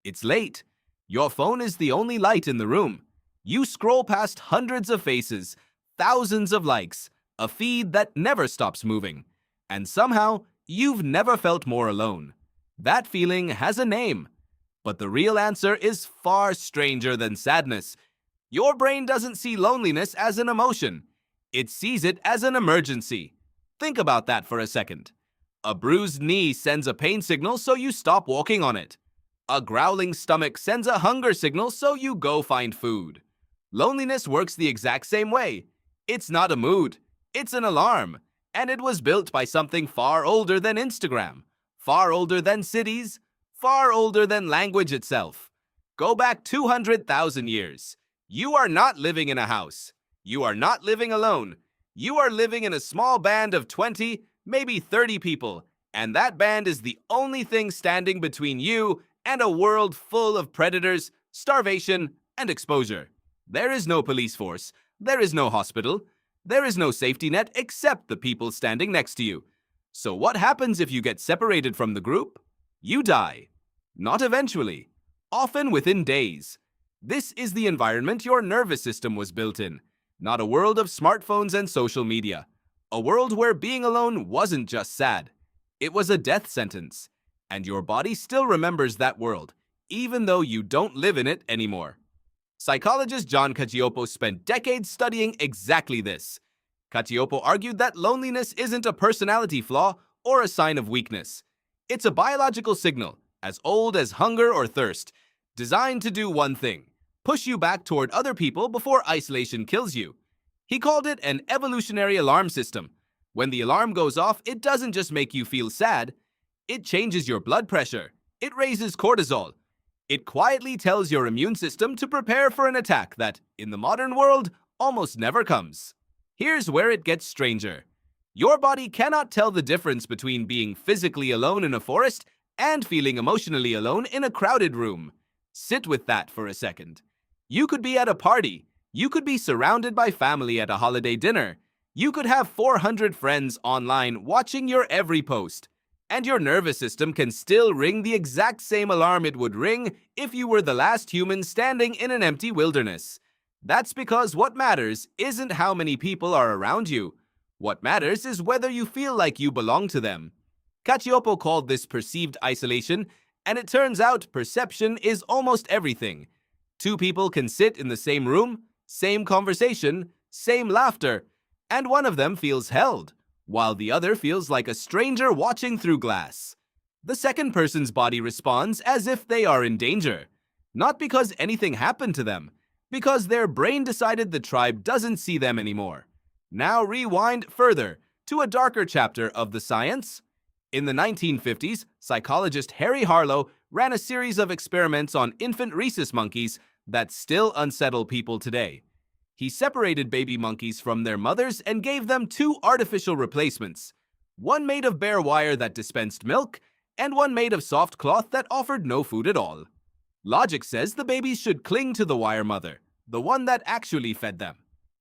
It's late. Your phone is the only light in the room. You scroll past hundreds of faces, thousands of likes, a feed that never stops moving. And somehow, you've never felt more alone. That feeling has a name. But the real answer is far stranger than sadness. Your brain doesn't see loneliness as an emotion. It sees it as an emergency. Think about that for a second. A bruised knee sends a pain signal, so you stop walking on it. A growling stomach sends a hunger signal, so you go find food. Loneliness works the exact same way. It's not a mood, it's an alarm. And it was built by something far older than Instagram, far older than cities, far older than language itself. Go back 200,000 years. You are not living in a house. You are not living alone. You are living in a small band of 20, maybe 30 people, and that band is the only thing standing between you and a world full of predators, starvation, and exposure. There is no police force. There is no hospital. There is no safety net except the people standing next to you. So what happens if you get separated from the group? You die. Not eventually. Often within days. This is the environment your nervous system was built in. Not a world of smartphones and social media. A world where being alone wasn't just sad. It was a death sentence. And your body still remembers that world, even though you don't live in it anymore. Psychologist John Cacioppo spent decades studying exactly this. Cacioppo argued that loneliness isn't a personality flaw or a sign of weakness. It's a biological signal, as old as hunger or thirst, designed to do one thing: push you back toward other people before isolation kills you. He called it an evolutionary alarm system. When the alarm goes off, it doesn't just make you feel sad. It changes your blood pressure. It raises cortisol. It quietly tells your immune system to prepare for an attack that, in the modern world, almost never comes. Here's where it gets stranger. Your body cannot tell the difference between being physically alone in a forest and feeling emotionally alone in a crowded room. Sit with that for a second. You could be at a party. You could be surrounded by family at a holiday dinner. You could have 400 friends online watching your every post. And your nervous system can still ring the exact same alarm it would ring if you were the last human standing in an empty wilderness. That's because what matters isn't how many people are around you. What matters is whether you feel like you belong to them. Cacioppo called this perceived isolation, and it turns out perception is almost everything. Two people can sit in the same room, same conversation, same laughter, and one of them feels held, while the other feels like a stranger watching through glass. The second person's body responds as if they are in danger, not because anything happened to them, because their brain decided the tribe doesn't see them anymore. Now rewind further to a darker chapter of the science. In the 1950s, psychologist Harry Harlow ran a series of experiments on infant rhesus monkeys that still unsettle people today. He separated baby monkeys from their mothers and gave them two artificial replacements, one made of bare wire that dispensed milk, and one made of soft cloth that offered no food at all. Logic says the babies should cling to the wire mother, the one that actually fed them.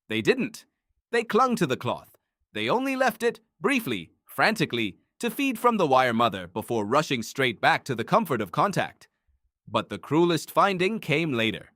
They didn't. They clung to the cloth. They only left it, briefly, frantically, to feed from the wire mother before rushing straight back to the comfort of contact. But the cruelest finding came later.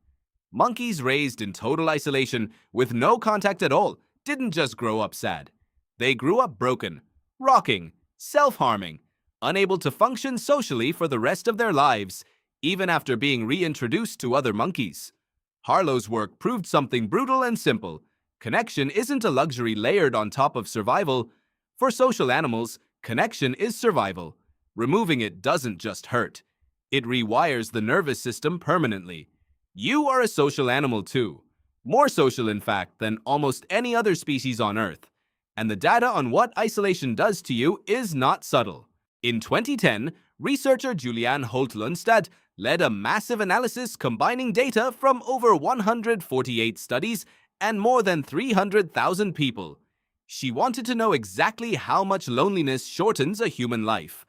Monkeys raised in total isolation, with no contact at all, didn't just grow up sad. They grew up broken, rocking, self-harming, unable to function socially for the rest of their lives, even after being reintroduced to other monkeys. Harlow's work proved something brutal and simple. Connection isn't a luxury layered on top of survival. For social animals, connection is survival. Removing it doesn't just hurt. It rewires the nervous system permanently. You are a social animal too. More social, in fact, than almost any other species on Earth. And the data on what isolation does to you is not subtle. In 2010, researcher Juliane Holt-Lundstad led a massive analysis combining data from over 148 studies and more than 300,000 people. She wanted to know exactly how much loneliness shortens a human life.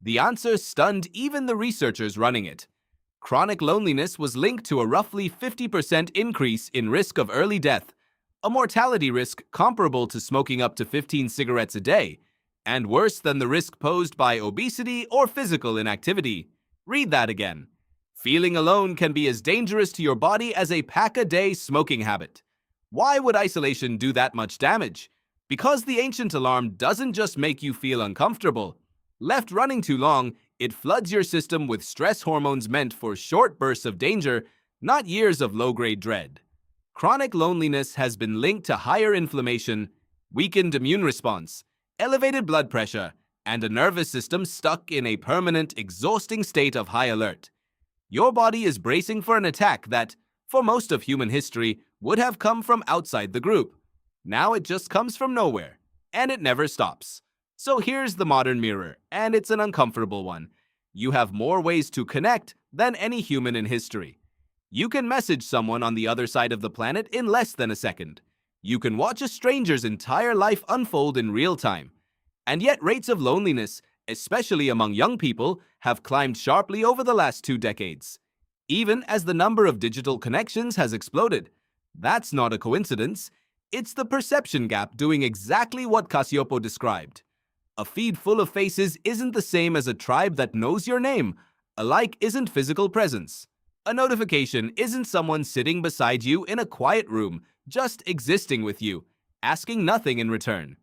The answer stunned even the researchers running it. Chronic loneliness was linked to a roughly 50% increase in risk of early death, a mortality risk comparable to smoking up to 15 cigarettes a day, and worse than the risk posed by obesity or physical inactivity. Read that again. Feeling alone can be as dangerous to your body as a pack-a-day smoking habit. Why would isolation do that much damage? Because the ancient alarm doesn't just make you feel uncomfortable. Left running too long, it floods your system with stress hormones meant for short bursts of danger, not years of low-grade dread. Chronic loneliness has been linked to higher inflammation, weakened immune response, elevated blood pressure, and a nervous system stuck in a permanent, exhausting state of high alert. Your body is bracing for an attack that, for most of human history, would have come from outside the group. Now it just comes from nowhere, and it never stops. So here's the modern mirror, and it's an uncomfortable one. You have more ways to connect than any human in history. You can message someone on the other side of the planet in less than a second. You can watch a stranger's entire life unfold in real time. And yet rates of loneliness, especially among young people, have climbed sharply over the last 2 decades, even as the number of digital connections has exploded. That's not a coincidence. It's the perception gap doing exactly what Cacioppo described. A feed full of faces isn't the same as a tribe that knows your name. A like isn't physical presence. A notification isn't someone sitting beside you in a quiet room, just existing with you, asking nothing in return.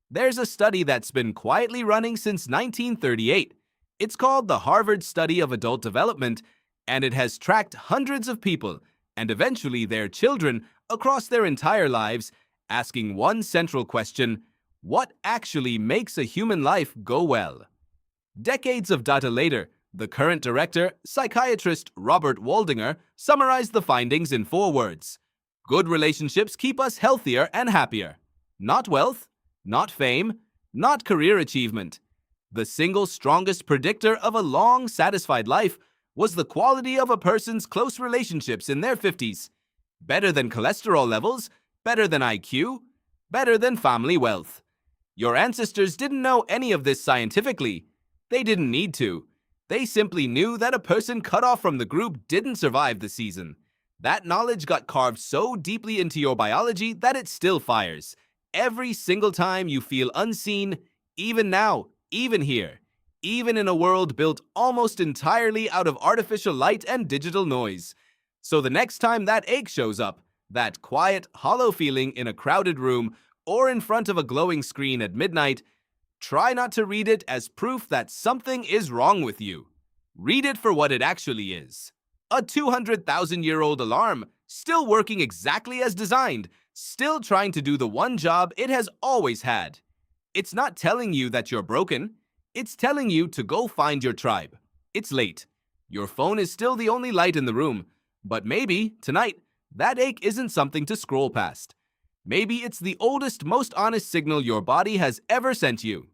There's a study that's been quietly running since 1938. It's called the Harvard Study of Adult Development, and it has tracked hundreds of people, and eventually their children, across their entire lives, asking one central question: what actually makes a human life go well? Decades of data later, the current director, psychiatrist Robert Waldinger, summarized the findings in 4 words. Good relationships keep us healthier and happier. Not wealth, not fame, not career achievement. The single strongest predictor of a long, satisfied life was the quality of a person's close relationships in their 50s. Better than cholesterol levels, better than IQ, better than family wealth. Your ancestors didn't know any of this scientifically. They didn't need to. They simply knew that a person cut off from the group didn't survive the season. That knowledge got carved so deeply into your biology that it still fires. Every single time you feel unseen, even now, even here, even in a world built almost entirely out of artificial light and digital noise. So the next time that ache shows up, that quiet, hollow feeling in a crowded room or in front of a glowing screen at midnight, try not to read it as proof that something is wrong with you. Read it for what it actually is. A 200,000-year-old alarm, still working exactly as designed, still trying to do the one job it has always had. It's not telling you that you're broken. It's telling you to go find your tribe. It's late. Your phone is still the only light in the room. But maybe, tonight, that ache isn't something to scroll past. Maybe it's the oldest, most honest signal your body has ever sent you.